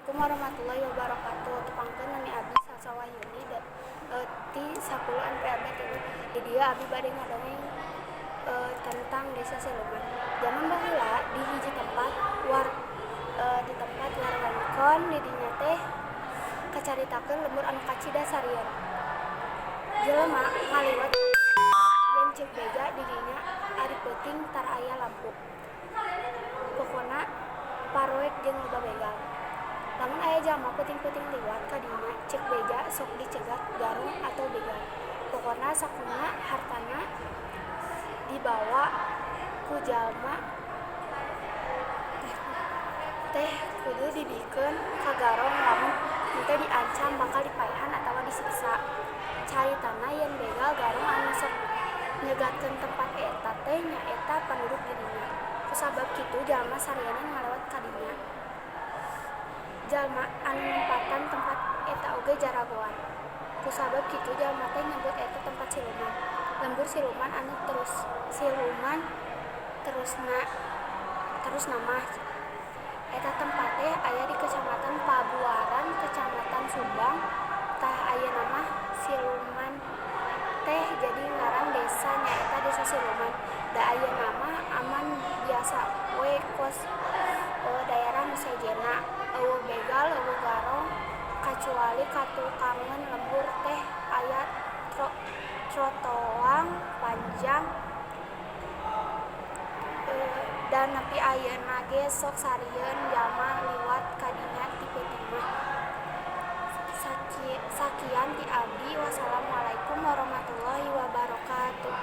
Assalamualaikum warahmatullahi wabarakatuh. Tepangkeun nami Abi Salsa Wahyuni ti 10 NPAB tilu. Di dieu Abi bade ngadongeng tentang Desa Siluman. Zaman baheula di hiji tempat di tempat warwanikon di dinya teh kacaritakeun lembur anu kacida sarieun. Jelema ngaliwat yen ceuk beja di dinya ari peuting tar aya lampu. Pokona paroek jeung loba begal. Lamun aya jalma peuting-peuting liwat ka dinya ceuk beja sok dicegat garung atau begal. Pokona sakumna hartana dibawa ku jalma teh kudu dibikeun ka garong lamun henteu diancam bakal dipaehan atawa disiksa. Caritana yen begal garong anu sok nyegatkeun tempat eta teh nyaeta penduduk di dinya. Kusabab kitu jalma sarieuna ngalewat ka dinya. Jalma anu nempatan tempat eta oge jaragoan. Kusabab kitu jalma teh nyebut eta tempat siluman. Lembur siluman anu terus nama eta tempat teh aya di Kecamatan Pabuaran, Kecamatan Subang. Tah aya nama Siluman teh jadi ngaran desa nyaeta Desa Siluman. Da aya nama aman biasa we kos daerah nu sejena eueuh begal eueuh garong kacuali katukangan lembur teh aya trotoang panjang dan nepi ayeuna ge sok sarieun jalma liwat ka dinya ti peuting mah. Sakian ti abdi. Wassalamualaikum warahmatullahi wabarakatuh.